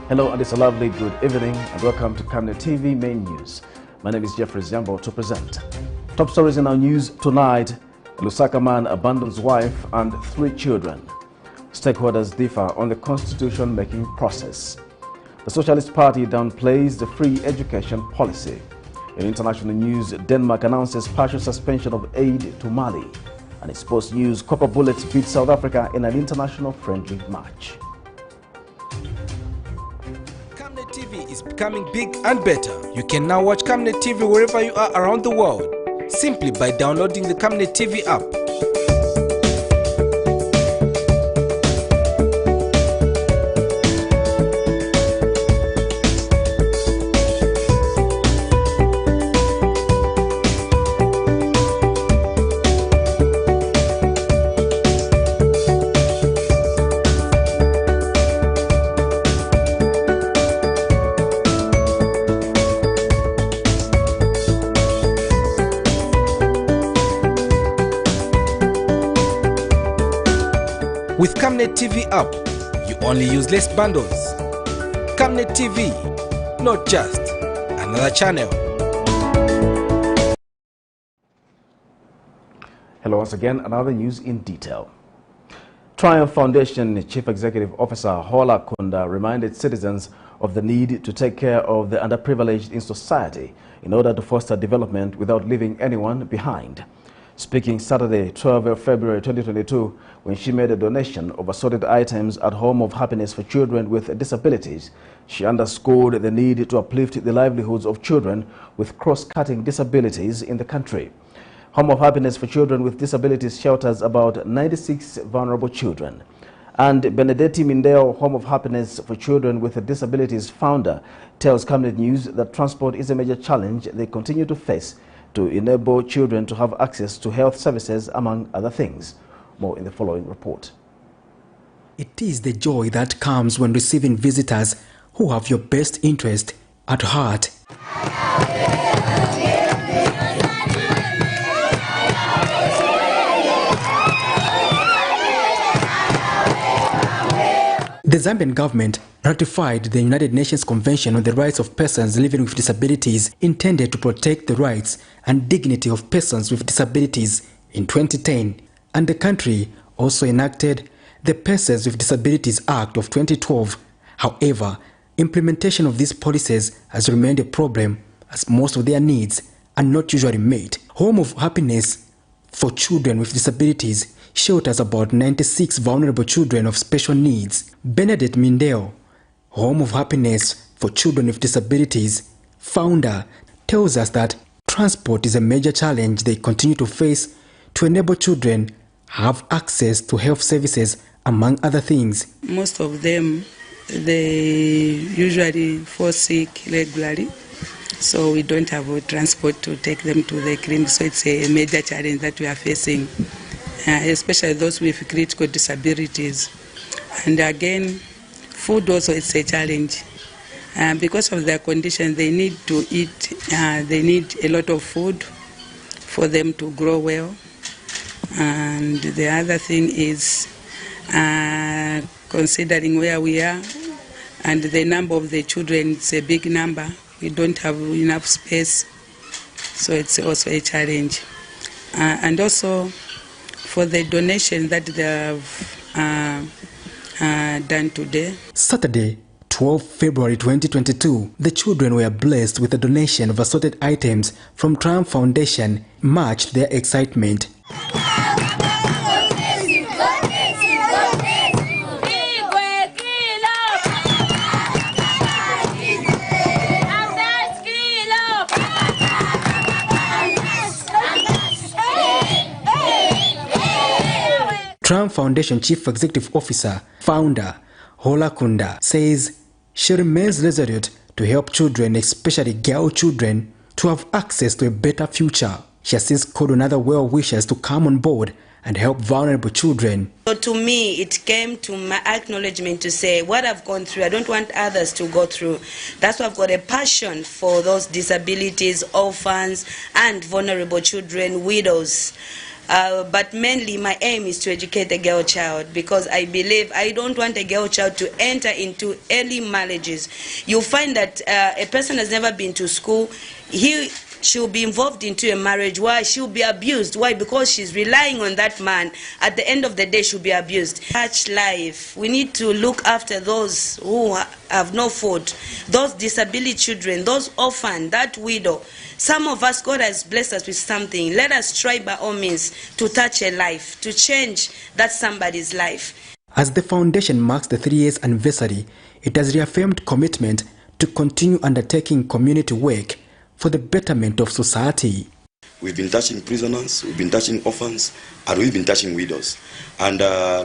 Hello and it's a lovely good evening and welcome to Camnet TV Main News. My name is Jeffrey Ziambo to present. Top stories in our news tonight: a LUSAKA man abandons wife and 3 children. Stakeholders differ on the constitution-making process. The Socialist Party downplays the free education policy. In international news, Denmark announces partial suspension of aid to Mali. And in sports news, Copper Bullets beat South Africa in an international friendly match. Camnet TV is becoming big and better. You can now watch Camnet TV wherever you are around the world, simply by downloading the Camnet TV app. With Camnet TV app, you only use less bundles. Camnet TV, not just another channel. Hello once again, another news in detail. Triumph Foundation Chief Executive Officer Hola Kunda reminded citizens of the need to take care of the underprivileged in society in order to foster development without leaving anyone behind. Speaking Saturday, 12 February 2022, when she made a donation of assorted items at Home of Happiness for Children with Disabilities, she underscored the need to uplift the livelihoods of children with cross-cutting disabilities in the country. Home of Happiness for Children with Disabilities shelters about 96 vulnerable children. And Benedetti Mindeo, Home of Happiness for Children with Disabilities founder, tells Camnet News that transport is a major challenge they continue to face to enable children to have access to health services, among other things. More in the following report. It is the joy that comes when receiving visitors who have your best interest at heart. The Zambian government ratified the United Nations Convention on the Rights of Persons Living with Disabilities, intended to protect the rights and dignity of persons with disabilities in 2010, and the country also enacted the Persons with Disabilities Act of 2012. However, implementation of these policies has remained a problem, as most of their needs are not usually met. Home of Happiness for Children with Disabilities shelters about 96 vulnerable children of special needs. Benedetti Mindeo, Home of Happiness for Children with Disabilities founder, tells us that transport is a major challenge they continue to face to enable children have access to health services, among other things. Most of them, they usually fall sick regularly, so we don't have a transport to take them to the clinic, so it's a major challenge that we are facing. Especially those with critical disabilities. And again, food also is a challenge. Because of their condition, they need to eat, they need a lot of food for them to grow well. And the other thing is, considering where we are and the number of the children, it's a big number. We don't have enough space, so it's also a challenge. And also, for the donation that they have done today. Saturday, 12 February 2022, the children were blessed with a donation of assorted items from Triumph Foundation, matched their excitement. Triumph Foundation Chief Executive Officer, founder, Hola Kunda, says she remains resolute to help children, especially girl children, to have access to a better future. She has since called on other well-wishers to come on board and help vulnerable children. So to me, it came to my acknowledgement to say, what I've gone through, I don't want others to go through. That's why I've got a passion for those disabilities, orphans, and vulnerable children, widows. But mainly my aim is to educate the girl child, because I believe I don't want a girl child to enter into early marriages. You'll find that a person has never been to school. She'll be involved into a marriage where she'll be abused. Why? Because she's relying on that man. At the end of the day, she'll be abused. Touch life. We need to look after those who have no food, those disability children, those orphans, that widow. Some of us, God has blessed us with something. Let us try by all means to touch a life, to change that somebody's life. As the foundation marks the 3 years anniversary, it has reaffirmed commitment to continue undertaking community work for the betterment of society. We've been touching prisoners, we've been touching orphans, and we've been touching widows. And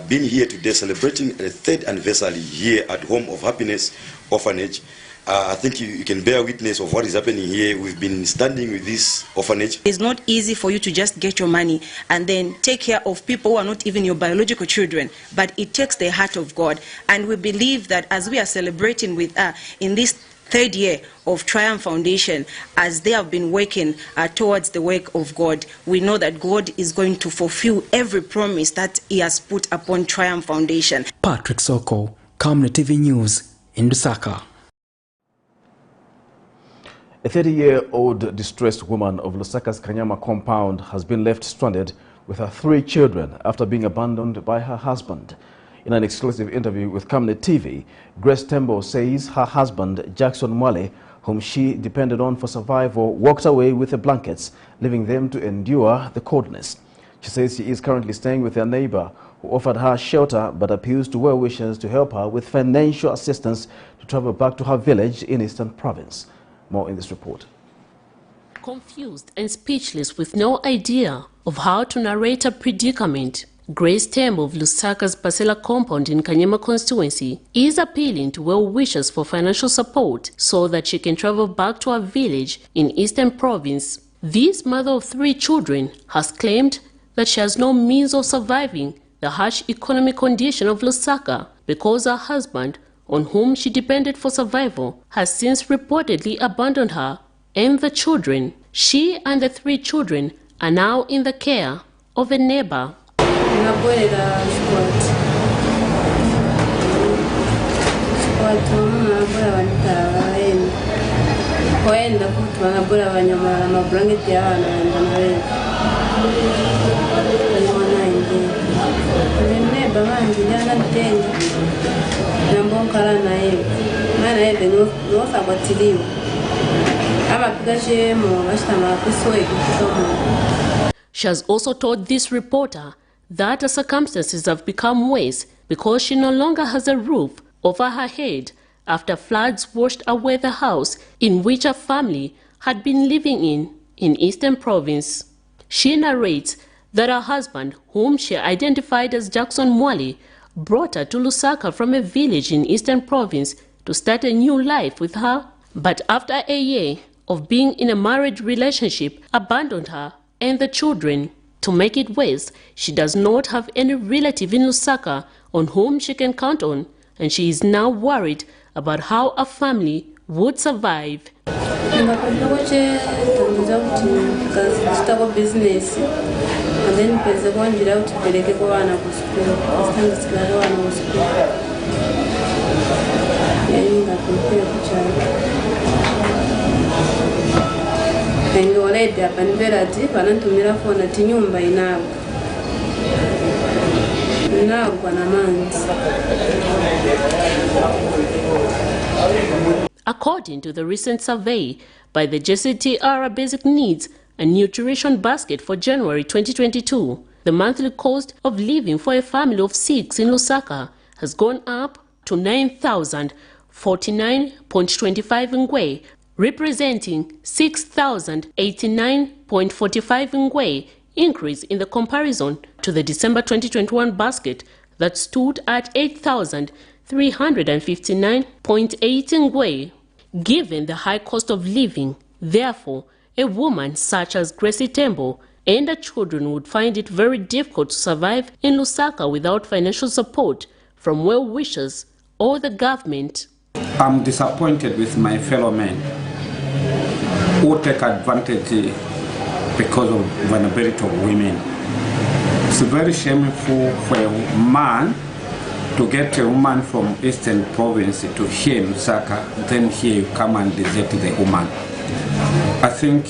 being here today, celebrating the 3rd anniversary here at Home of Happiness Orphanage, I think you can bear witness of what is happening here. We've been standing with this orphanage. It's not easy for you to just get your money and then take care of people who are not even your biological children, but it takes the heart of God. And we believe that as we are celebrating with in this 3rd year of Triumph Foundation, as they have been working towards the work of God, we know that God is going to fulfill every promise that He has put upon Triumph Foundation. Patrick Soko, Camnet TV News in Lusaka. A 30-year-old distressed woman of Lusaka's Kanyama compound has been left stranded with her 3 children after being abandoned by her husband. In an exclusive interview with Camnet TV, Grace Tembo says her husband, Jackson Mwale, whom she depended on for survival, walked away with the blankets, leaving them to endure the coldness. She says she is currently staying with her neighbor, who offered her shelter but appeals to well-wishers to help her with financial assistance to travel back to her village in Eastern Province. More in this report. Confused and speechless with no idea of how to narrate a predicament, Grace Tembo of Lusaka's Parcela compound in Kanyama constituency is appealing to well-wishers for financial support so that she can travel back to her village in Eastern Province. This mother of 3 children has claimed that she has no means of surviving the harsh economic condition of Lusaka because her husband, on whom she depended for survival, has since reportedly abandoned her and the children. She and the 3 children are now in the care of a neighbor. She has also told this reporter that her circumstances have become worse because she no longer has a roof over her head after floods washed away the house in which her family had been living in Eastern Province. She narrates that her husband, whom she identified as Jackson Mwale, brought her to Lusaka from a village in Eastern Province to start a new life with her, but after a year of being in a marriage relationship, abandoned her and the children. To make it worse, she does not have any relative in Lusaka on whom she can count on, and she is now worried about how her family would survive. According to the recent survey by the JCTR Basic Needs and Nutrition Basket for January 2022, the monthly cost of living for a family of 6 in Lusaka has gone up to 9,049.25 ngwe, representing 6,089.45 ngwe increase in the comparison to the December 2021 basket that stood at 8,359.18 ngwe. Given the high cost of living, therefore, a woman such as Grace Tembo and her children would find it very difficult to survive in Lusaka without financial support from well-wishers or the government. I'm disappointed with my fellow men who take advantage because of vulnerability of women. It's very shameful for a man to get a woman from Eastern Province to here in LUSAKA, then here you come and desert the woman. I think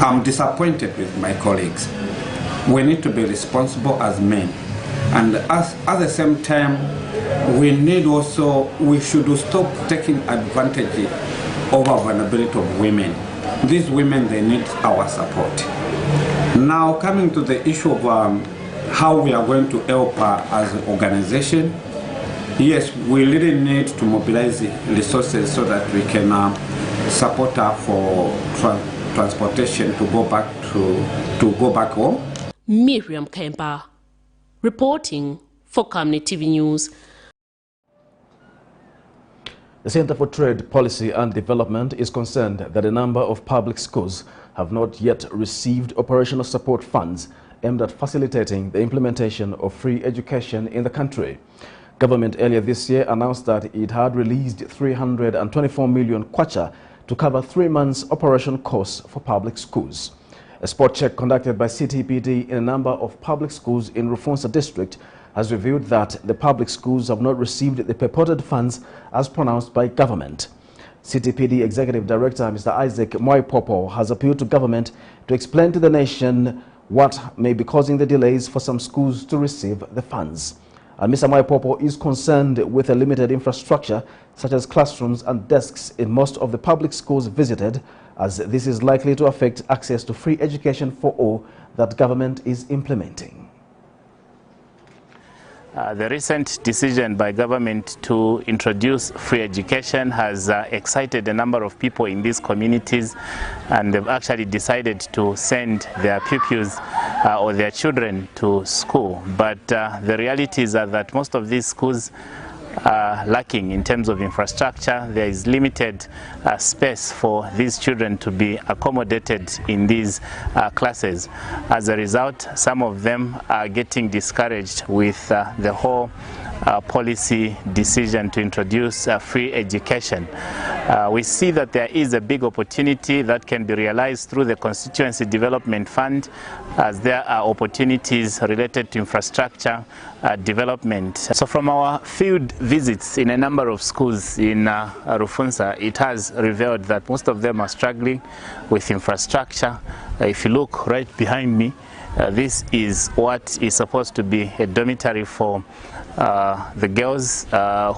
I'm disappointed with my colleagues. We need to be responsible as men, and at the same time we should stop taking advantage over vulnerability of women. These women, they need our support. Now coming to the issue of how we are going to help her as an organization, yes, we really need to mobilize resources so that we can support her for transportation to go back home. Miriam Kempa, reporting for Camnet TV News. The Center for Trade Policy and Development is concerned that a number of public schools have not yet received operational support funds aimed at facilitating the implementation of free education in the country. Government earlier this year announced that it had released 324 million kwacha to cover 3 months operation costs for public schools. A spot check conducted by CTPD in a number of public schools in Rufunsa district has revealed that the public schools have not received the purported funds as pronounced by government. CTPD Executive Director Mr. Isaac Mwaipopo has appealed to government to explain to the nation what may be causing the delays for some schools to receive the funds. Mr. Mwaipopo is concerned with a limited infrastructure such as classrooms and desks in most of the public schools visited, as this is likely to affect access to free education for all that government is implementing. The recent decision by government to introduce free education has excited a number of people in these communities, and they've actually decided to send their pupils or their children to school. But the realities are that most of these schools are lacking in terms of infrastructure. There is limited space for these children to be accommodated in these classes. As a result, some of them are getting discouraged with the whole policy decision to introduce free education. We see that there is a big opportunity that can be realized through the Constituency Development Fund, as there are opportunities related to infrastructure development. So from our field visits in a number of schools in Rufunsa, it has revealed that most of them are struggling with infrastructure. If you look right behind me, this is what is supposed to be a dormitory for the girls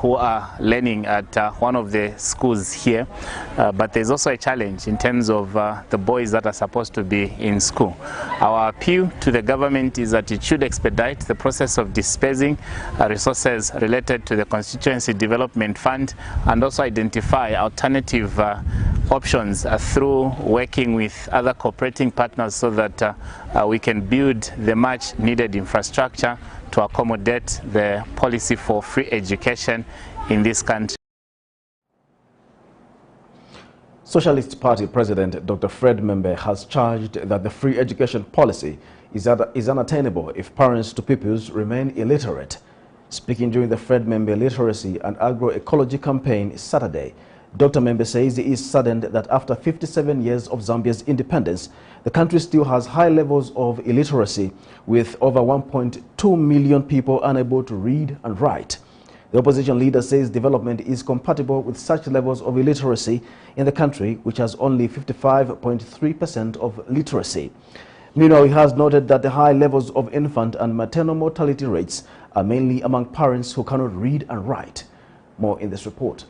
who are learning at one of the schools here, but there's also a challenge in terms of the boys that are supposed to be in school. Our appeal to the government is that it should expedite the process of dispersing resources related to the Constituency Development Fund, and also identify alternative options through working with other cooperating partners, so that we can build the much needed infrastructure to accommodate the policy for free education in this country. Socialist Party President Dr. Fred Membe has charged that the free education policy is unattainable if parents to pupils remain illiterate. Speaking during the Fred Membe Literacy and Agroecology campaign Saturday, Dr. Membe says he is saddened that after 57 years of Zambia's independence, the country still has high levels of illiteracy, with over 1.2 million people unable to read and write. The opposition leader says development is compatible with such levels of illiteracy in the country, which has only 55.3% of literacy. Meanwhile, he has noted that the high levels of infant and maternal mortality rates are mainly among parents who cannot read and write. More in this report.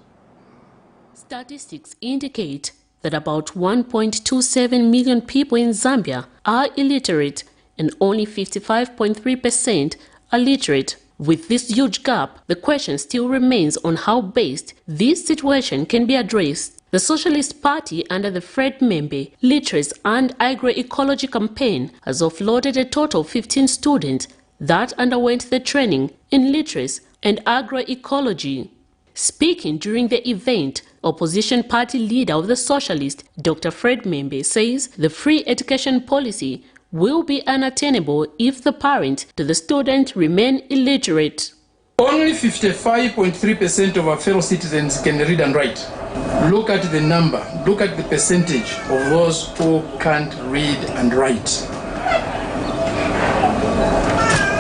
Statistics indicate that about 1.27 million people in Zambia are illiterate and only 55.3% are literate. With this huge gap, the question still remains on how best this situation can be addressed. The Socialist Party, under the Fred Membe Literacy and Agroecology campaign, has offloaded a total of 15 students that underwent the training in literacy and agroecology. Speaking during the event, opposition party leader of the Socialist, Dr. Fred Membe, says the free education policy will be unattainable if the parent to the student remain illiterate. Only 55.3% of our fellow citizens can read and write. Look at the number, look at the percentage of those who can't read and write.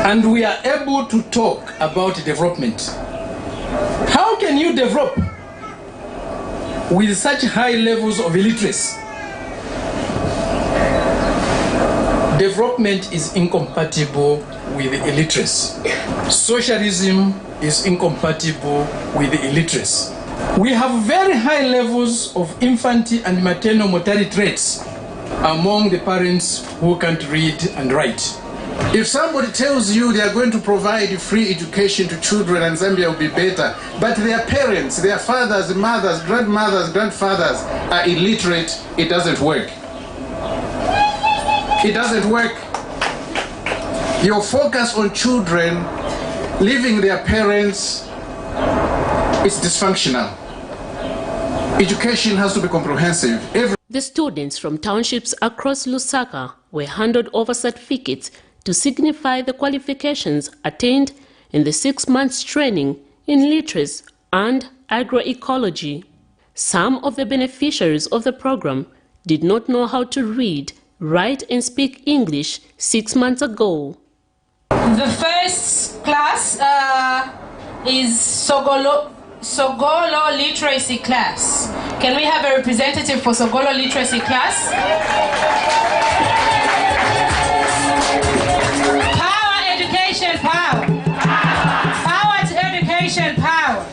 and we are able to talk about development. How can you develop with such high levels of illiteracy? Development is incompatible with illiteracy. Socialism is incompatible with illiteracy. We have very high levels of infant and maternal mortality rates among the parents who can't read and write. If somebody tells you they are going to provide free education to children and Zambia will be better, but their parents, their fathers, mothers, grandmothers, grandfathers are illiterate, it doesn't work. It doesn't work. Your focus on children leaving their parents is dysfunctional. Education has to be comprehensive. The students from townships across Lusaka were handed over certificates to signify the qualifications attained in the 6 months training in literacy and agroecology. Some of the beneficiaries of the program did not know how to read, write and speak English 6 months ago. The first class is Sogolo Literacy class. Can we have a representative for Sogolo Literacy class? Power, education, power. Power to education, power.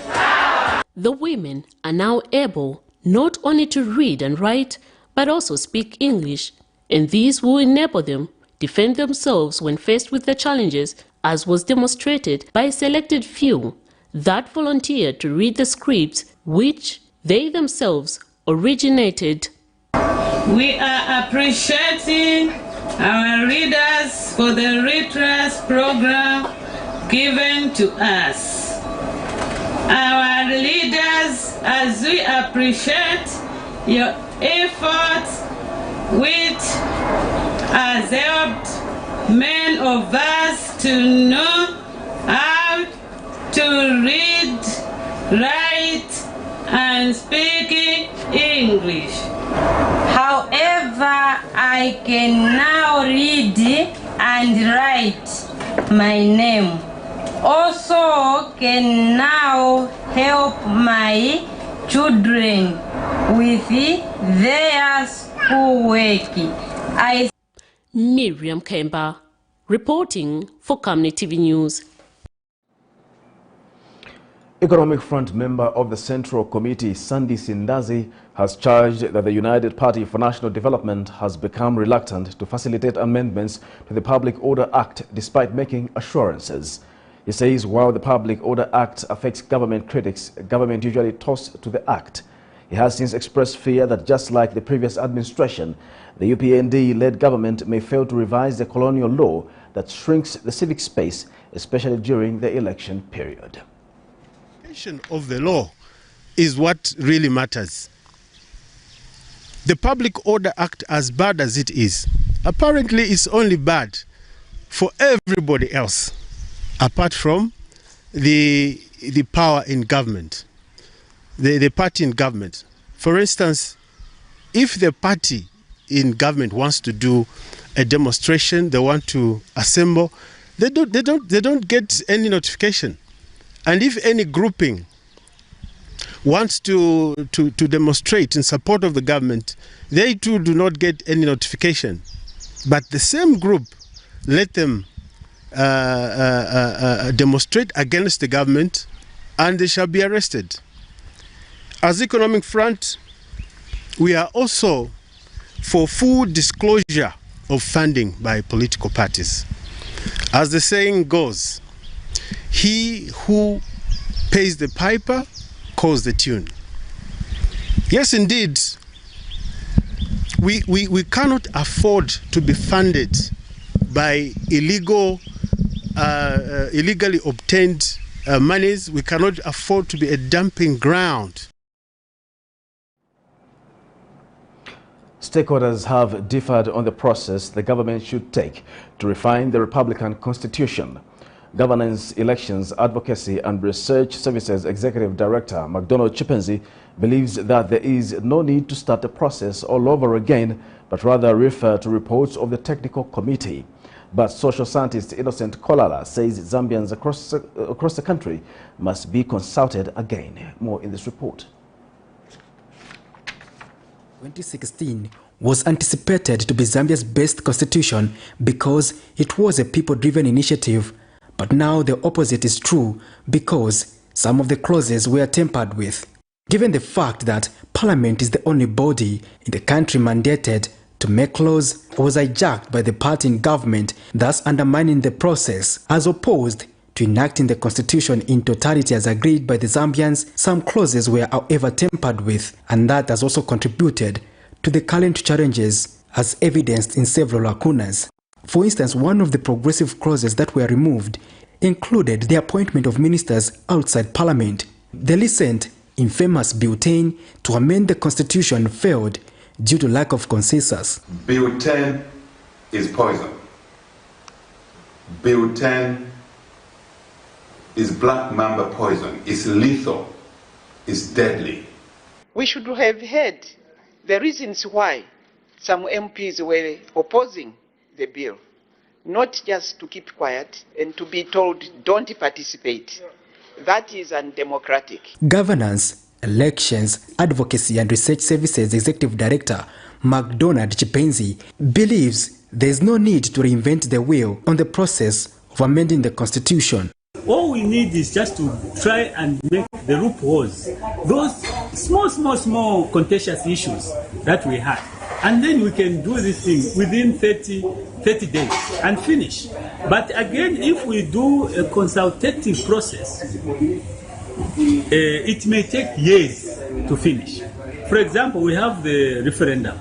The women are now able not only to read and write, but also speak English, and these will enable them defend themselves when faced with the challenges, as was demonstrated by a selected few that volunteered to read the scripts which they themselves originated. We are appreciating our readers for the literacy program given to us. Our leaders, as we appreciate your efforts, which has helped many of us to know how to read, write, and speak English. However, I can now read and write my name. Also can now help my children with their schoolwork. Miriam Kemba, reporting for Camnet TV News. Economic Front member of the Central Committee, Sandy Sindazi, has charged that the United Party for National Development has become reluctant to facilitate amendments to the Public Order Act despite making assurances. He says while the Public Order Act affects government critics, government usually toss to the act. He has since expressed fear that just like the previous administration, the UPND-led government may fail to revise the colonial law that shrinks the civic space, especially during the election period. Of the law is what really matters. The Public Order Act, as bad as it is, apparently is only bad for everybody else apart from the power in government, the party in government. For instance, if the party in government wants to do a demonstration, they want to assemble, they don't get any notification. And if any grouping wants to demonstrate in support of the government, they too do not get any notification. But the same group, let them demonstrate against the government and they shall be arrested. As Economic Front, we are also for full disclosure of funding by political parties. As the saying goes, he who pays the piper calls the tune. Yes, indeed, we cannot afford to be funded by illegally obtained monies. We cannot afford to be a dumping ground. Stakeholders have differed on the process the government should take to refine the Republican Constitution. Governance, Elections, Advocacy and Research Services Executive Director McDonald Chipenzi believes that there is no need to start the process all over again, but rather refer to reports of the technical committee. But social scientist Innocent Kolala says Zambians across the country must be consulted again. More in this report. 2016 was anticipated to be Zambia's best constitution because it was a people-driven initiative. But now the opposite is true because some of the clauses were tampered with. Given the fact that Parliament is the only body in the country mandated to make laws, was hijacked by the party in government, thus undermining the process, as opposed to enacting the constitution in totality as agreed by the Zambians. Some clauses were however tampered with, and that has also contributed to the current challenges as evidenced in several lacunas. For instance, one of the progressive clauses that were removed included the appointment of ministers outside Parliament. The recent infamous Bill 10 to amend the constitution failed due to lack of consensus. Bill 10 is poison. Bill 10 is black mamba poison. It's lethal. It's deadly. We should have heard the reasons why some MPs were opposing the bill, not just to keep quiet and to be told don't participate. That is undemocratic. Governance, Elections, Advocacy and Research Services Executive Director McDonald Chipenzi believes there is no need to reinvent the wheel on the process of amending the Constitution. All we need is just to try and make the loopholes, those small contentious issues that we have. And then we can do this thing within 30 days and finish. But again, if we do a consultative process, it may take years to finish. For example, we have the referendum,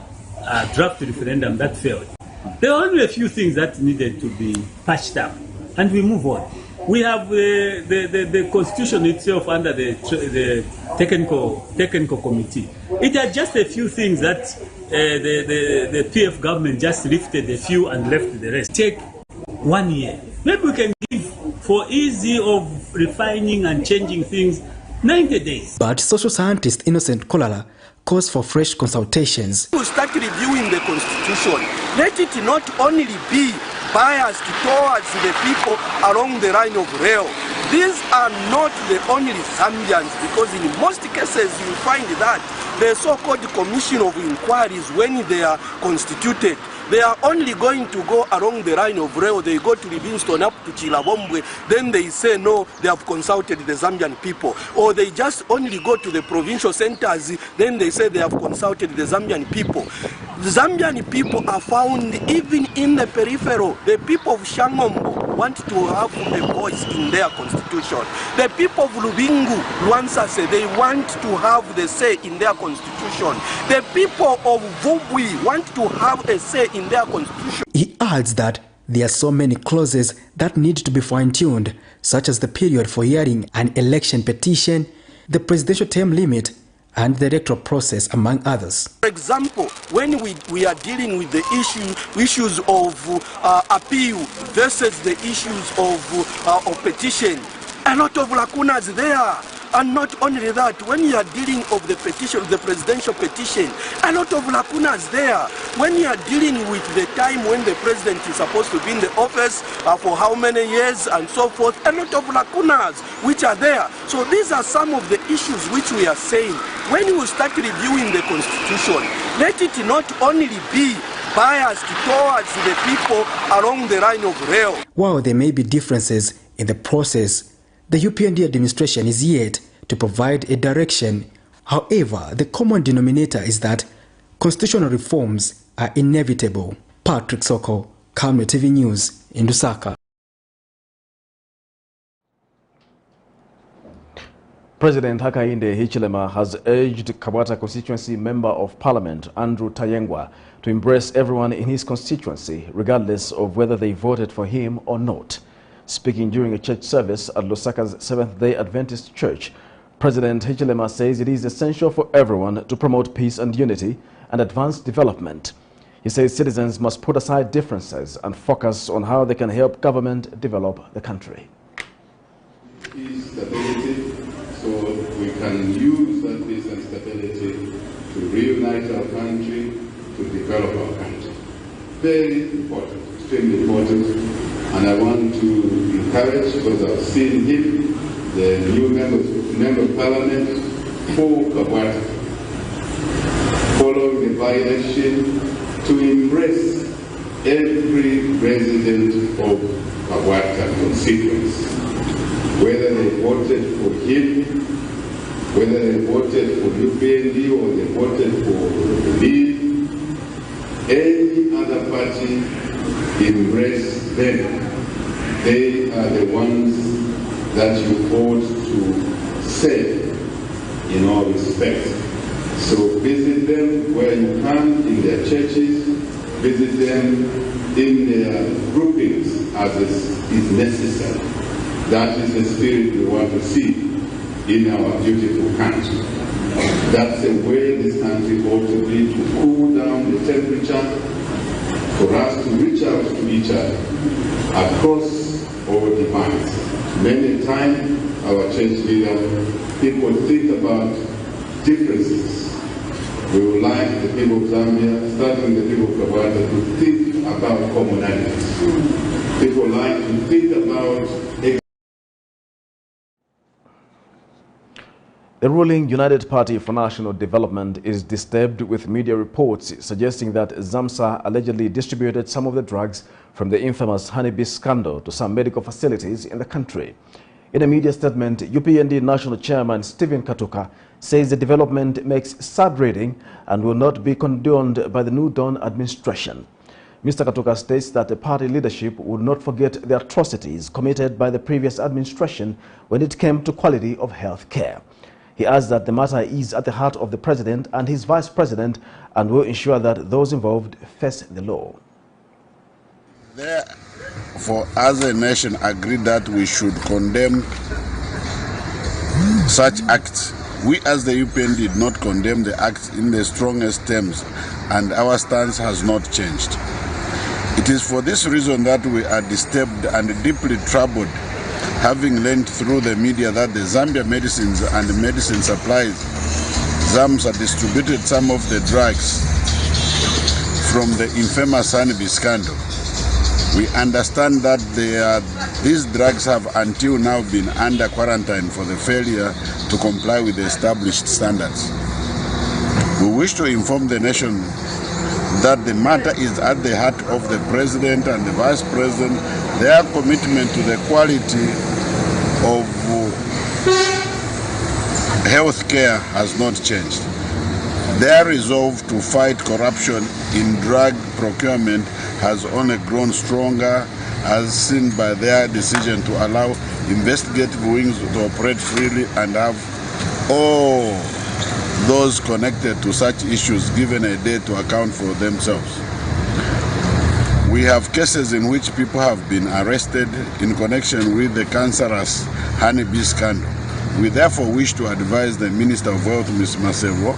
draft referendum that failed. There are only a few things that needed to be patched up, and we move on. We have the constitution itself under the technical committee. It had just a few things that the PF government just lifted a few and left the rest. Take 1 year. Maybe we can give, for easy of refining and changing things, 90 days. But social scientist Innocent Kolala calls for fresh consultations. To start reviewing the constitution, let it not only be biased towards the people along the line of rail. These are not the only Zambians, because in most cases you find that the so-called commission of inquiries, when they are constituted, they are only going to go along the line of rail. They go to Livingston up to Chilabombwe, then they say no, they have consulted the Zambian people. Or they just only go to the provincial centers, then they say they have consulted the Zambian people. The Zambian people are found even in the peripheral. The people of Shangombo want to have a voice in their constitution. The people of Lubingu, Luansase, they want to have the say in their constitution. The people of Vubwi want to have a say in their constitution. He adds that there are so many clauses that need to be fine-tuned, such as the period for hearing an election petition, the presidential term limit, and the electoral process, among others. For example, when we are dealing with the issues of appeal versus the issues of petition, a lot of lacunas there. And not only that, when you are dealing of the petition, the presidential petition, a lot of lacunas there. When you are dealing with the time when the president is supposed to be in the office for how many years and so forth, a lot of lacunas which are there. So these are some of the issues which we are saying. When you start reviewing the constitution, let it not only be biased towards the people along the line of rail. While there may be differences in the process, the UPND administration is yet to provide a direction. However, the common denominator is that constitutional reforms are inevitable. Patrick Soko, Camnet TV News in Lusaka. President Hakainde Hichilema has urged Kabata constituency Member of Parliament Andrew Tayengwa to embrace everyone in his constituency, regardless of whether they voted for him or not. Speaking during a church service at Lusaka's Seventh-day Adventist Church, President Hichilema says it is essential for everyone to promote peace and unity and advance development. He says citizens must put aside differences and focus on how they can help government develop the country. Peace, stability, so we can use that peace and stability to reunite our country, to develop our country. Very important. extremely important, and I want to encourage, because I've seen him, the new member of parliament for Kabwata, following the by-election, to embrace every resident of Kabwata constituency, whether they voted for him, whether they voted for UPND or they voted for Leave, any other party, embrace them. They are the ones that you ought to save in all respects. So visit them where you can, in their churches, visit them in their groupings as is necessary. That is the spirit we want to see in our beautiful country. That's the way this country ought to be, to cool down the temperature, for us to reach out to each other across all divides. Many times, our church leaders, people think about differences. We would like the people of Zambia, starting the people of Kabwata, to think about commonalities. People like to think about The ruling United Party for National Development is disturbed with media reports suggesting that ZAMSA allegedly distributed some of the drugs from the infamous honeybee scandal to some medical facilities in the country. In a media statement, UPND National Chairman Stephen Katuka says the development makes sad reading and will not be condoned by the New Dawn administration. Mr. Katuka states that the party leadership would not forget the atrocities committed by the previous administration when it came to quality of health care. He adds that the matter is at the heart of the president and his vice president and will ensure that those involved face the law. Therefore, as a nation, agree that we should condemn such acts. We as the UPN did not condemn the acts in the strongest terms, and our stance has not changed. It is for this reason that we are disturbed and deeply troubled, having learned through the media that the Zambia Medicines and Medicine Supplies, ZAMSA, distributed some of the drugs from the infamous honeybee scandal. We understand that these drugs have until now been under quarantine for the failure to comply with the established standards. We wish to inform the nation that the matter is at the heart of the President and the Vice President. Their commitment to the quality of health care has not changed. Their resolve to fight corruption in drug procurement has only grown stronger, as seen by their decision to allow investigative wings to operate freely and have all those connected to such issues given a day to account for themselves. We have cases in which people have been arrested in connection with the cancerous honeybee scandal. We therefore wish to advise the Minister of Health, Ms. Masevo,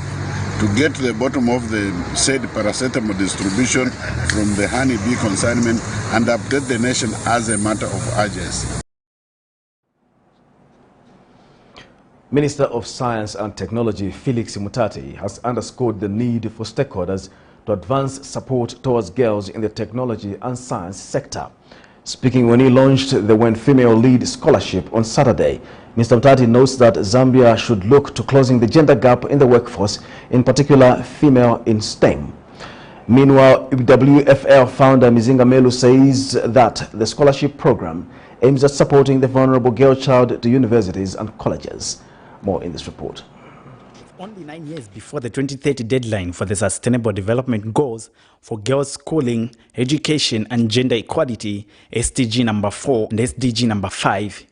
to get to the bottom of the said paracetamol distribution from the honeybee consignment and update the nation as a matter of urgency. Minister of Science and Technology Felix Mutati has underscored the need for stakeholders to advance support towards girls in the technology and science sector. Speaking when he launched the When Female Lead Scholarship on Saturday, Mr. Mutati notes that Zambia should look to closing the gender gap in the workforce, in particular female in STEM. Meanwhile, WFL founder Mizinga Melu says that the scholarship program aims at supporting the vulnerable girl child to universities and colleges. More in this report. Only 9 years before the 2030 deadline for the Sustainable Development Goals for girls' schooling, education and gender equality, SDG number 4 and SDG number 5,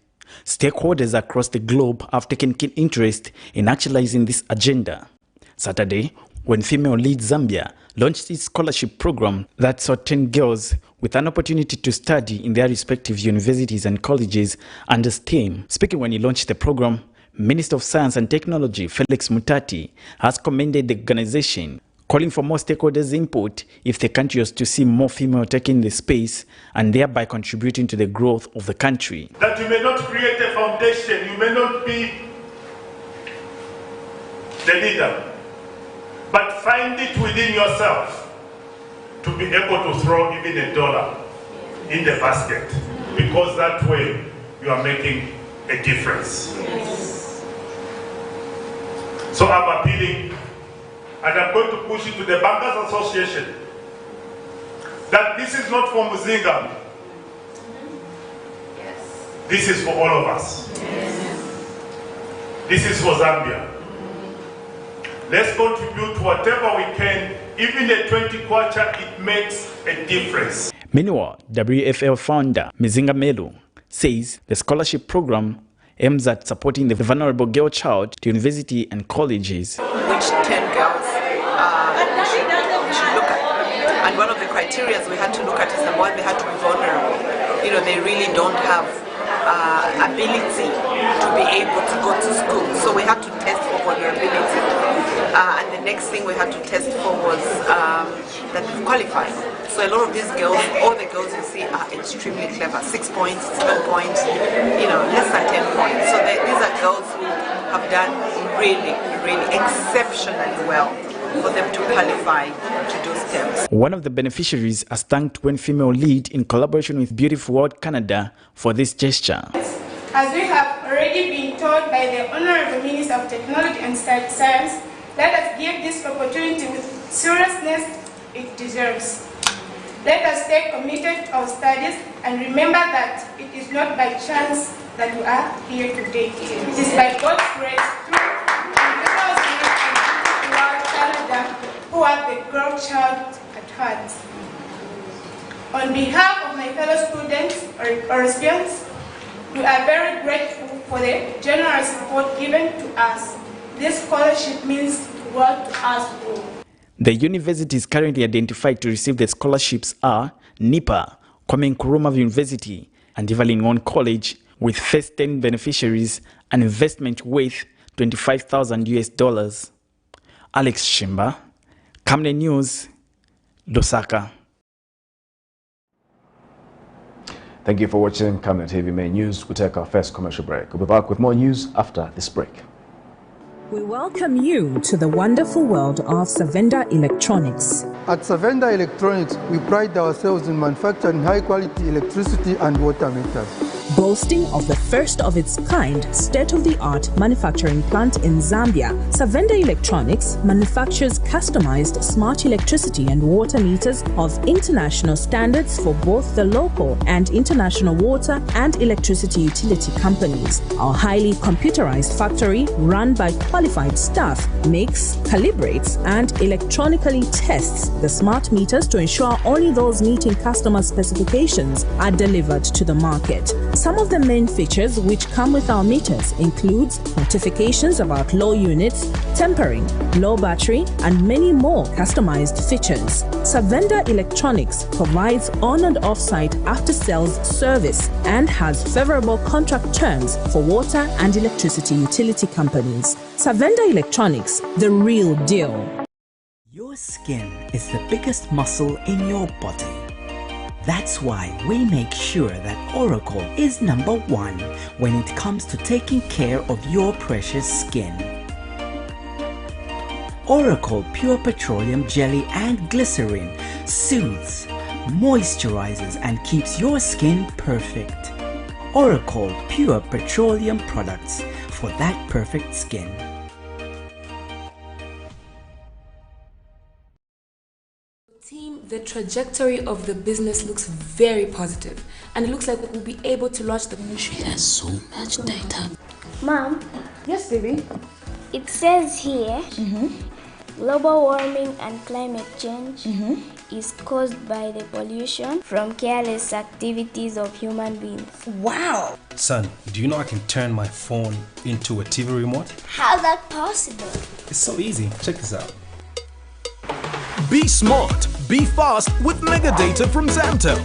stakeholders across the globe have taken keen interest in actualizing this agenda. Saturday, When Female Lead Zambia launched its scholarship program that saw 10 girls with an opportunity to study in their respective universities and colleges under STEM. Speaking when he launched the program, Minister of Science and Technology Felix Mutati has commended the organization, calling for more stakeholders' input if the country was to see more females taking the space and thereby contributing to the growth of the country. That you may not create a foundation, you may not be the leader, but find it within yourself to be able to throw even $1 in the basket, because that way you are making a difference. So I'm appealing, and I'm going to push it to the Bankers Association, that this is not for Muzinga. This is for all of us. This is for Zambia. Let's contribute whatever we can. Even a 20 kwacha, it makes a difference. Meanwhile, WFL founder Mizinga Melu says the scholarship program aims at supporting the vulnerable girl child to university and colleges. Which 10 girls we should look at. And one of the criteria we had to look at is the one they had to be vulnerable. You know, they really don't have ability to be able to go to school. So we had to test for vulnerability. And the next thing we had to test for was that we qualify. So a lot of these girls, all the girls you see are extremely clever. 6 points, 7 points, you know, less than 10 points. So these are girls who have done really, really exceptionally well for them to qualify to do STEM. One of the beneficiaries has thanked When Female Lead in collaboration with Beautiful World Canada for this gesture. As we have already been told by the Honorable Minister of Technology and Science, let us give this opportunity with seriousness it deserves. Let us stay committed to our studies and remember that it is not by chance that we are here today. It is by God's grace through Canada who have the girl child at heart. On behalf of my fellow students or recipients, we are very grateful for the generous support given to us. This scholarship means the world to us all. The universities currently identified to receive the scholarships are NIPA, Kwame Nkrumah University, and Evelyn Wong College, with first 10 beneficiaries and investment worth $25,000. Alex Shimba, Camnet News, LUSAKA. Thank you for watching Camnet TV Main News. We'll take our first commercial break. We'll be back with more news after this break. We welcome you to the wonderful world of Savenda Electronics. At Savenda Electronics, we pride ourselves in manufacturing high-quality electricity and water meters. Boasting of the first of its kind state-of-the-art manufacturing plant in Zambia, Savenda Electronics manufactures customized smart electricity and water meters of international standards for both the local and international water and electricity utility companies. Our highly computerized factory, run by qualified staff, makes, calibrates, and electronically tests the smart meters to ensure only those meeting customer specifications are delivered to the market. Some of the main features which come with our meters includes notifications about low units, tempering, low battery, and many more customized features. Savenda Electronics provides on and off-site after-sales service and has favorable contract terms for water and electricity utility companies. Savenda Electronics, the real deal. Your skin is the biggest muscle in your body. That's why we make sure that Oracle is #1 when it comes to taking care of your precious skin. Oracle Pure Petroleum Jelly and Glycerin soothes, moisturizes, and keeps your skin perfect. Oracle Pure Petroleum products for that perfect skin. Team, the trajectory of the business looks very positive, and it looks like we'll be able to launch the ministry. There's so much data. Mom. Yes, baby. It says here, global warming and climate change is caused by the pollution from careless activities of human beings. Wow! Son, do you know I can turn my phone into a TV remote? How's that possible? It's so easy. Check this out. Be smart, be fast with mega data from Zamtel.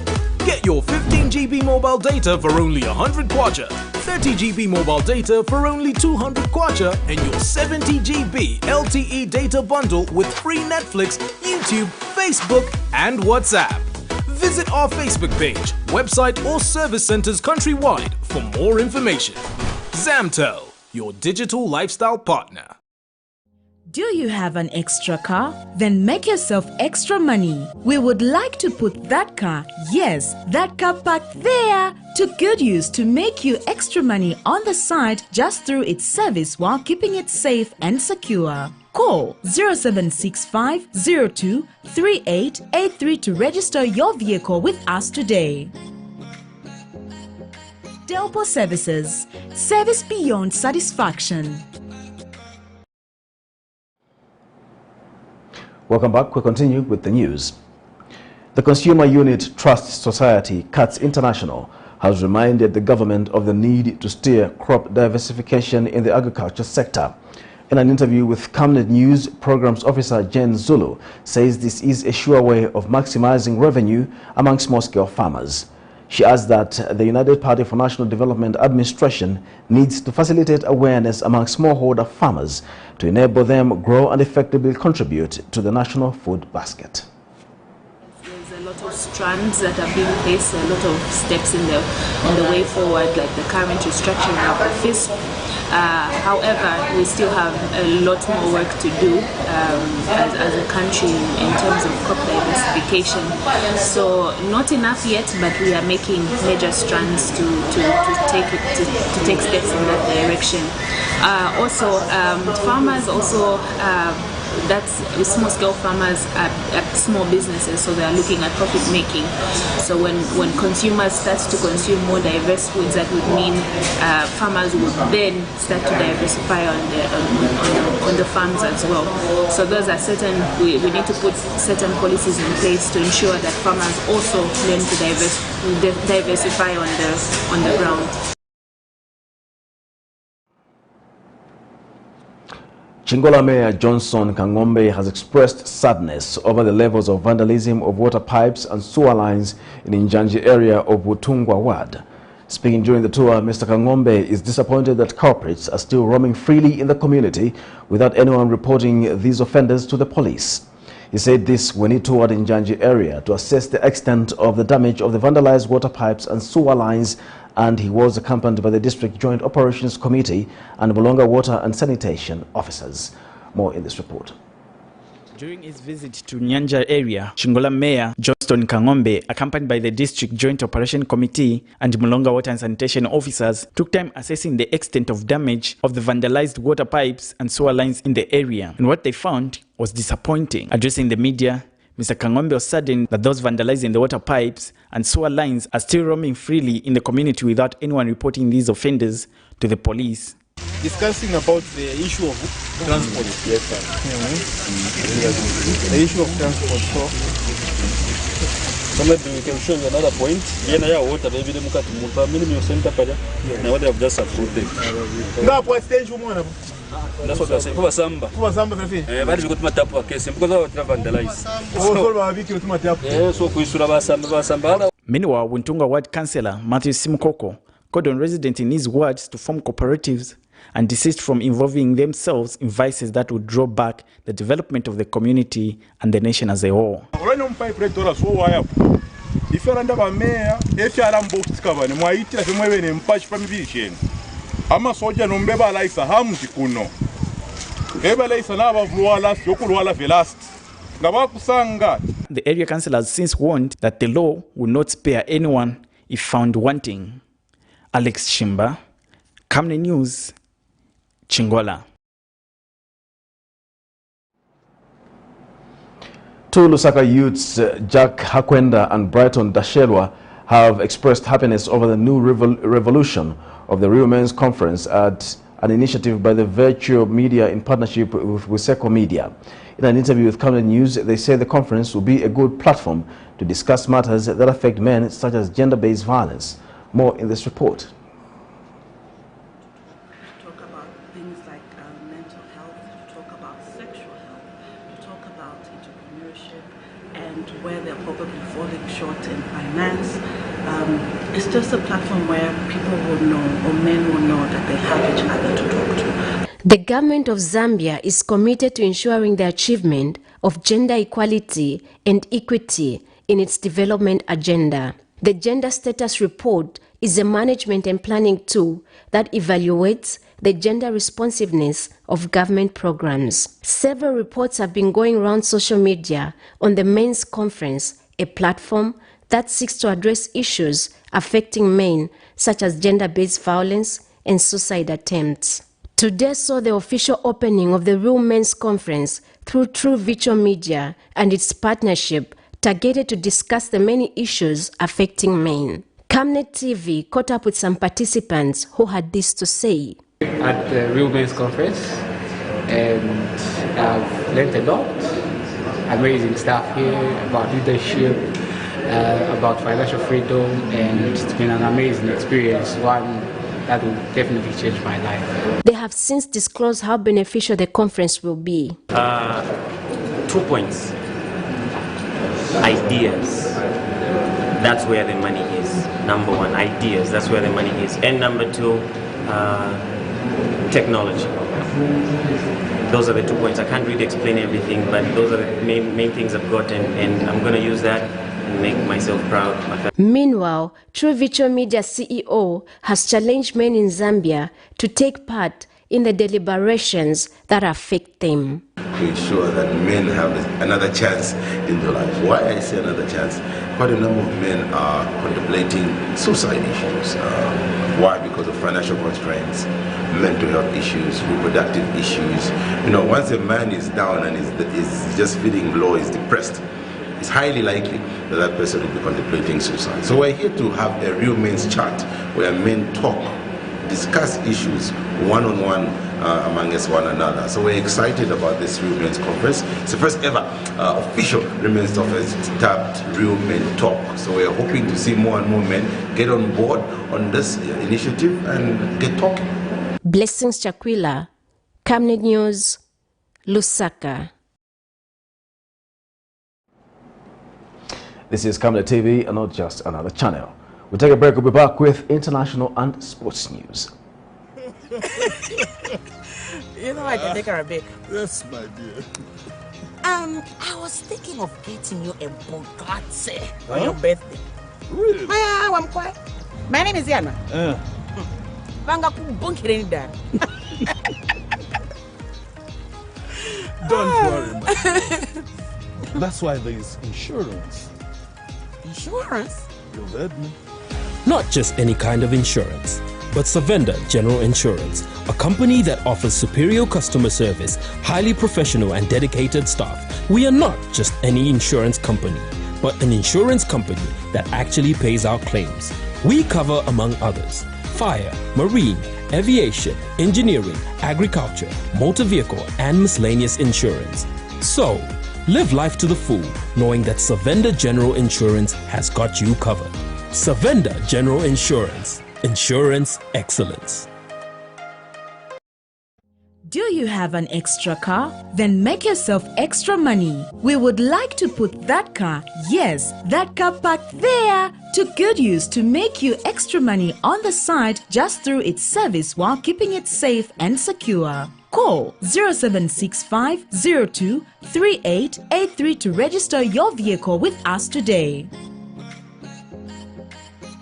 Get your 15 GB mobile data for only 100 kwacha, 30 GB mobile data for only 200 kwacha, and your 70 GB LTE data bundle with free Netflix, YouTube, Facebook, and WhatsApp. Visit our Facebook page, website, or service centers countrywide for more information. Zamtel, your digital lifestyle partner. Do you have an extra car? Then make yourself extra money. We would like to put that car, yes, that car parked there, to good use to make you extra money on the side just through its service while keeping it safe and secure. Call 0765 02 3883 to register your vehicle with us today. Delpo Services. Service beyond satisfaction. Welcome back. We continue with the news. The Consumer Unit Trust Society, CATS International, has reminded the government of the need to steer crop diversification in the agriculture sector. In an interview with Camnet News, Programs Officer Jen Zulu says this is a sure way of maximizing revenue among small-scale farmers. She adds that the United Party for National Development administration needs to facilitate awareness among smallholder farmers to enable them grow and effectively contribute to the national food basket. There's a lot of strands that are being placed, a lot of steps in the way forward, like the current restructuring of the FISP. However, we still have a lot more work to do as a country in terms of crop diversification. So not enough yet, but we are making major strands to take steps in that direction. Farmers also. That's small-scale farmers are small businesses, so they are looking at profit making. So when consumers start to consume more diverse foods, that would mean farmers would then start to diversify on the farms as well. So those are we need to put certain policies in place to ensure that farmers also learn to diversify on the ground. Chingola Mayor Johnson Kangombe has expressed sadness over the levels of vandalism of water pipes and sewer lines in Injanji area of Butungwa Ward. Speaking during the tour, Mr. Kangombe is disappointed that culprits are still roaming freely in the community without anyone reporting these offenders to the police. He said this when he toured Injanji area to assess the extent of the damage of the vandalized water pipes and sewer lines, and he was accompanied by the District Joint Operations Committee and Bolonga Water and Sanitation officers. More in this report. During his visit to Nyanja area, Chingola Mayor Johnston Kangombe, accompanied by the District Joint Operation Committee and Mulonga Water and Sanitation officers, took time assessing the extent of damage of the vandalized water pipes and sewer lines in the area, and what they found was disappointing. Addressing the media, Mr. Kangombe was saddened that those vandalizing the water pipes and sewer lines are still roaming freely in the community without anyone reporting these offenders to the police. Discussing about the issue of transport. Yes, sir. The issue of transport. So maybe we can show you another point. Water, maybe the minimum center, now they have just approved it. That's what I say. Kuba samba. But you got my tap case because I have vandalized. Meanwhile, Buntunga Ward Councillor Matthew Simukoko called on residents in his wards to form cooperatives and desist from involving themselves in vices that would draw back the development of the community and the nation as a whole. The area council has since warned that the law will not spare anyone if found wanting. Alex Shimba, Camnet News, Chingola. Two Lusaka youths, Jack Hakwenda and Brighton Dashelwa, have expressed happiness over the new revolution of the Real Men's Conference at an initiative by the Virtual Media in partnership with Wiseko Media. In an interview with Camnet News, they say the conference will be a good platform to discuss matters that affect men, such as gender-based violence. More in this report. Talk about things like mental health, talk about sexual health, talk about entrepreneurship and where they're probably falling short in finance. It's just a platform where people will know, or men will know, that they have each other to talk to. The government of Zambia is committed to ensuring the achievement of gender equality and equity in its development agenda. The Gender Status Report is a management and planning tool that evaluates the gender responsiveness of government programs. Several reports have been going around social media on the Men's Conference, a platform that seeks to address issues affecting men such as gender-based violence and suicide attempts. Today saw the official opening of the Real Men's Conference through True Virtual Media and its partnership targeted to discuss the many issues affecting men. Camnet TV caught up with some participants who had this to say. At the Real Men's Conference, and I've learned a lot. Amazing stuff here about leadership, about financial freedom, and it's been an amazing experience, one that will definitely change my life. They have since disclosed how beneficial the conference will be. 2 points. Ideas. That's where the money is. Number one, ideas. That's where the money is. And number two, technology. Those are the 2 points. I can't really explain everything, but those are the main things I've got, and I'm going to use that and make myself proud. Meanwhile, True Virtual Media CEO has challenged men in Zambia to take part in the deliberations that affect them. To ensure that men have another chance in their life. Why I say another chance? Quite a number of men are contemplating suicide issues. Why? Because of financial constraints, mental health issues, reproductive issues. You know, once a man is down and is just feeling low, is depressed, it's highly likely that that person will be contemplating suicide. So we're here to have a real men's chat where men talk, discuss issues one-on-one amongst one another. So we're excited about this Real Men's Conference. It's the first ever official Real Men's Conference tapped Real Men Talk. So we're hoping to see more and more men get on board on this initiative and get talking. Blessings Chakwila, Camnet News, Lusaka. This is Camnet TV and not just another channel. We'll take a break. We'll be back with international and sports news. You know I can take her a bit. Yes, my dear. I was thinking of getting you a Bugatti on your birthday. Really? I'm quiet. My name is Yana. Don't worry, my dear. That's why there is insurance. Insurance? You've heard me. Not just any kind of insurance, but Savenda General Insurance, a company that offers superior customer service, highly professional and dedicated staff. We are not just any insurance company, but an insurance company that actually pays our claims. We cover, among others, fire, marine, aviation, engineering, agriculture, motor vehicle, and miscellaneous insurance. So, live life to the full, knowing that Savenda General Insurance has got you covered. Savenda General Insurance. Insurance excellence. Do you have an extra car? Then make yourself extra money. We would like to put that car, yes, that car parked there, to good use to make you extra money on the side just through its service while keeping it safe and secure. Call 0765 02 3883 to register your vehicle with us today.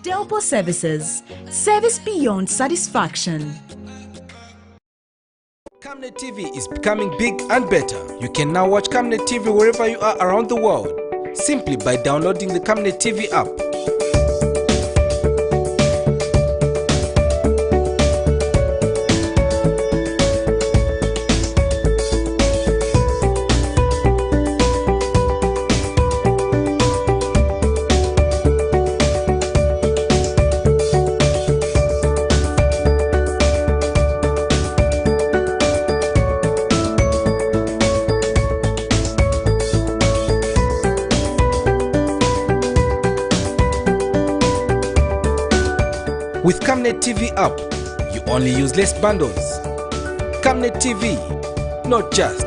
Delpo Services. Service beyond satisfaction. Camnet TV is becoming big and better. You can now watch Camnet TV wherever you are around the world, simply by downloading the Camnet TV app. With Camnet TV app, you only use less bundles. Camnet TV, not just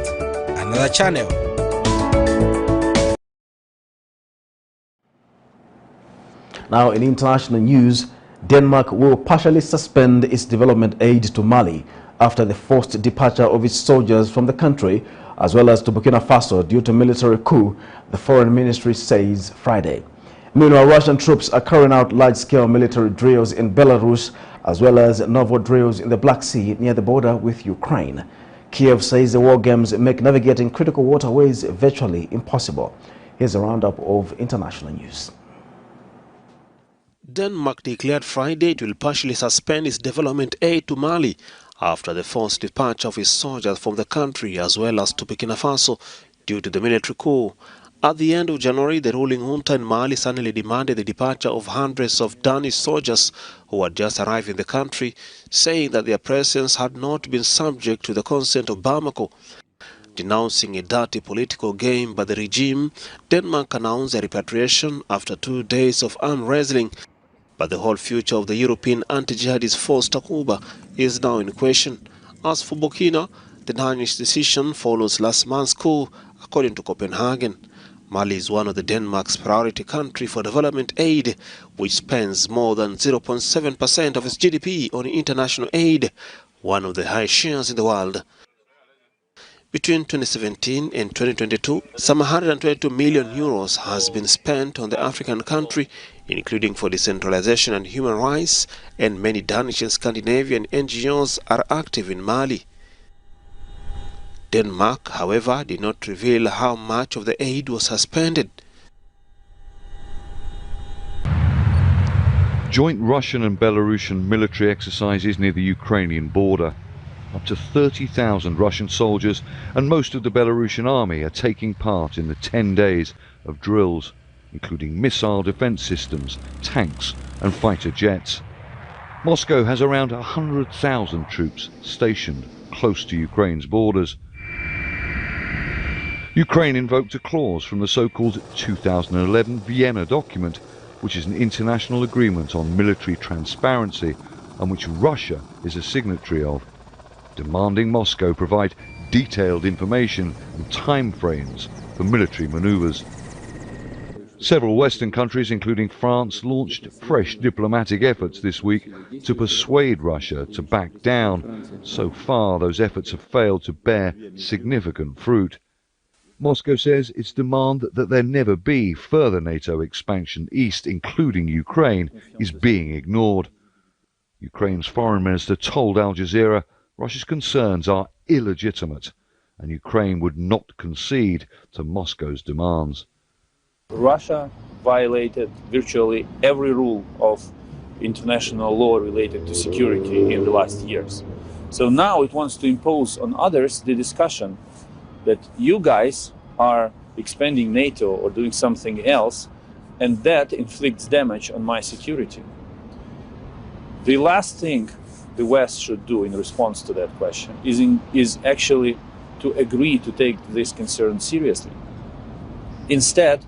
another channel. Now in international news, Denmark will partially suspend its development aid to Mali after the forced departure of its soldiers from the country, as well as to Burkina Faso due to military coup, the foreign ministry says Friday. Meanwhile, Russian troops are carrying out large-scale military drills in Belarus as well as naval drills in the Black Sea near the border with Ukraine. Kiev says the war games make navigating critical waterways virtually impossible. Here's a roundup of international news. Denmark declared Friday it will partially suspend its development aid to Mali after the forced departure of its soldiers from the country as well as to Burkina Faso due to the military coup. At the end of January, the ruling junta in Mali suddenly demanded the departure of hundreds of Danish soldiers who had just arrived in the country, saying that their presence had not been subject to the consent of Bamako. Denouncing a dirty political game by the regime, Denmark announced a repatriation after 2 days of arm wrestling. But the whole future of the European anti-jihadist force Takuba is now in question. As for Burkina, the Danish decision follows last month's coup, according to Copenhagen. Mali is one of the Denmark's priority country for development aid, which spends more than 0.7% of its GDP on international aid, one of the highest shares in the world. Between 2017 and 2022, some 122 million euros has been spent on the African country, including for decentralization and human rights, and many Danish and Scandinavian NGOs are active in Mali. Denmark, however, did not reveal how much of the aid was suspended. Joint Russian and Belarusian military exercises near the Ukrainian border. Up to 30,000 Russian soldiers and most of the Belarusian army are taking part in the 10 days of drills, including missile defense systems, tanks and fighter jets. Moscow has around 100,000 troops stationed close to Ukraine's borders. Ukraine invoked a clause from the so-called 2011 Vienna document, which is an international agreement on military transparency and which Russia is a signatory of, demanding Moscow provide detailed information and timeframes for military maneuvers. Several Western countries, including France, launched fresh diplomatic efforts this week to persuade Russia to back down. So far, those efforts have failed to bear significant fruit. Moscow says its demand that there never be further NATO expansion east, including Ukraine, is being ignored. Ukraine's foreign minister told Al Jazeera Russia's concerns are illegitimate and Ukraine would not concede to Moscow's demands. Russia violated virtually every rule of international law related to security in the last years. So now it wants to impose on others the discussion that you guys are expanding NATO or doing something else, and that inflicts damage on my security. The last thing the West should do in response to that question is actually to agree to take this concern seriously. Instead,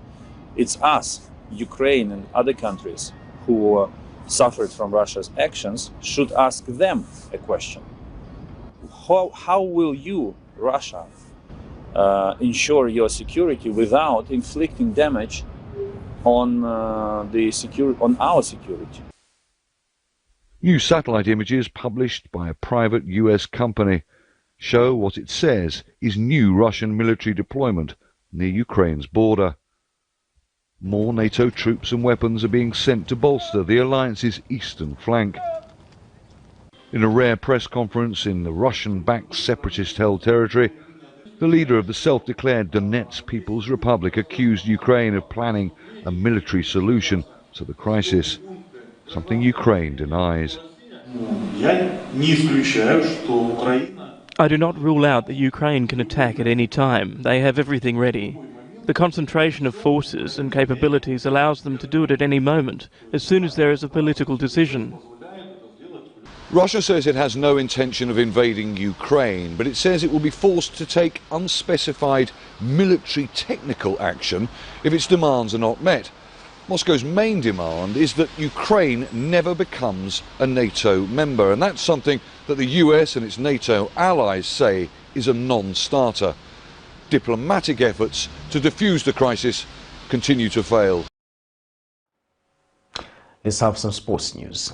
it's us, Ukraine and other countries who suffered from Russia's actions, should ask them a question. How will you, Russia, ensure your security without inflicting damage on our security? New satellite images published by a private US company show what it says is new Russian military deployment near Ukraine's border. More NATO troops and weapons are being sent to bolster the alliance's eastern flank. In a rare press conference in the Russian-backed separatist-held territory, the leader of the self-declared Donetsk People's Republic accused Ukraine of planning a military solution to the crisis, something Ukraine denies. I do not rule out that Ukraine can attack at any time. They have everything ready. The concentration of forces and capabilities allows them to do it at any moment, as soon as there is a political decision. Russia says it has no intention of invading Ukraine, but it says it will be forced to take unspecified military technical action if its demands are not met. Moscow's main demand is that Ukraine never becomes a NATO member, and that's something that the US and its NATO allies say is a non-starter. Diplomatic efforts to defuse the crisis continue to fail. Let's have some sports news.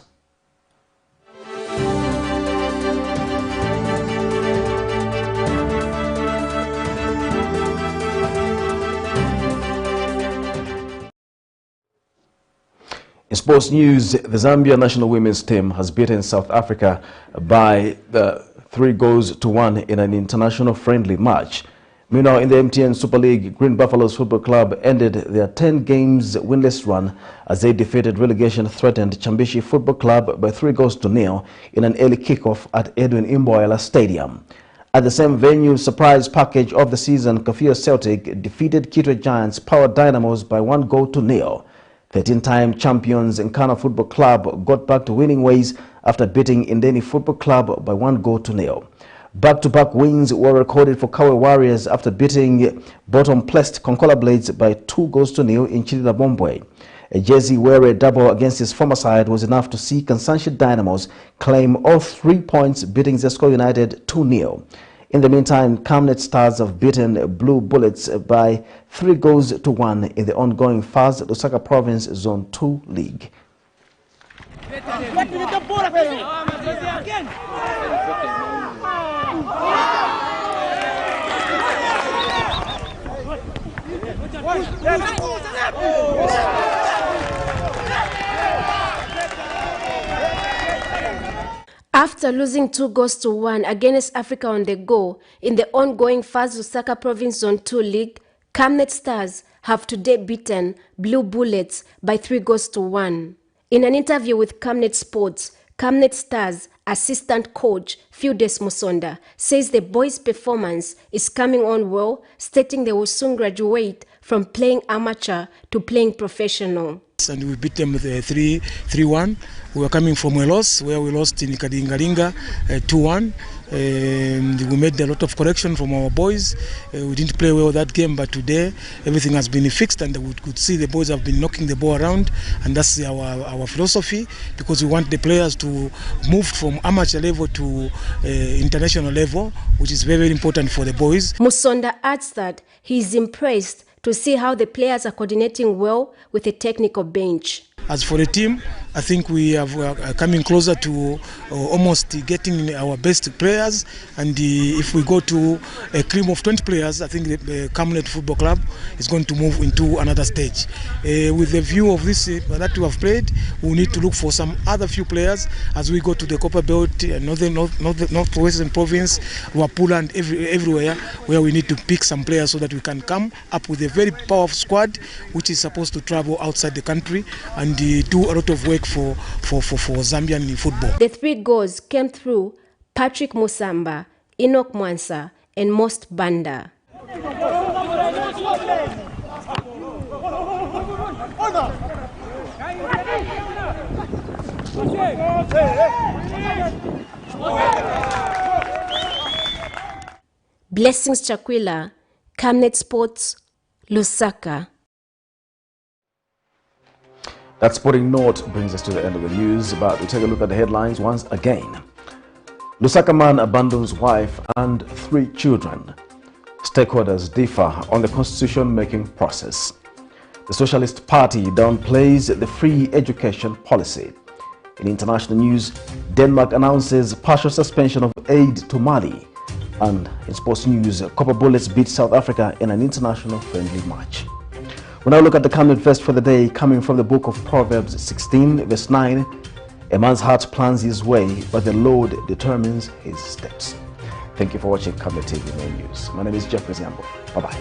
In sports news, the Zambia national women's team has beaten South Africa by 3-1 in an international friendly match. Meanwhile, in the MTN Super League, Green Buffaloes Football Club ended their 10 games winless run as they defeated relegation-threatened Chambishi Football Club by 3-0 in an early kickoff at Edwin Imboela Stadium. At the same venue, surprise package of the season, Kafia Celtic defeated Kitwe Giants Power Dynamos by 1-0. 13-time champions Nkana Football Club got back to winning ways after beating Indeni Football Club by 1-0. Back-to-back wins were recorded for Kawe Warriors after beating bottom-placed Konkola Blades by 2-0 in Chilida Bombwe. A Jesse Were double against his former side was enough to see Kansanshi Dynamos claim all 3 points, beating Zesco United 2-0. In the meantime, Camnet Stars have beaten Blue Bullets by 3-1 in the ongoing FAS LUSAKA Province Zone 2 League. After losing 2-1 against Africa on the Go in the ongoing FAS LUSAKA Province Zone 2 League, Camnet Stars have today beaten Blue Bullets by 3-1. In an interview with Camnet Sports, Camnet Stars assistant coach Fiudes Musonda says the boys' performance is coming on well, stating they will soon graduate from playing amateur to playing professional. And we beat them with 3-1. We were coming from a loss where we lost in Kadingalinga 2-1. We made a lot of correction from our boys. We didn't play well that game, but today everything has been fixed and we could see the boys have been knocking the ball around, and that's our philosophy, because we want the players to move from amateur level to international level, which is very, very important for the boys. Musonda adds that he is impressed to see how the players are coordinating well with the technical bench. As for the team, I think we are coming closer to almost getting our best players, and if we go to a cream of 20 players, I think the Camnet Football Club is going to move into another stage. With the view of this that we have played, we need to look for some other few players as we go to the Copper Belt, Northwestern Province, Wapula and everywhere, where we need to pick some players so that we can come up with a very powerful squad which is supposed to travel outside the country and do a lot of work for Zambian football. The 3 goals came through Patrick Musamba, Enoch Mwansa and Most Banda. Blessings Chakwila, Camnet Sports, Lusaka. That sporting note brings us to the end of the news, but we take a look at the headlines once again. Lusaka man abandons wife and 3 children. Stakeholders differ on the constitution-making process. The Socialist Party downplays the free education policy. In international news, Denmark announces partial suspension of aid to Mali. And in sports news, Copper Bullets beat South Africa in an international friendly match. We now look at the Camnet verse for the day, coming from the book of Proverbs 16, verse 9. A man's heart plans his way, but the Lord determines his steps. Thank you for watching Camnet TV Main News. My name is Jeffrey Ziambo. Bye-bye.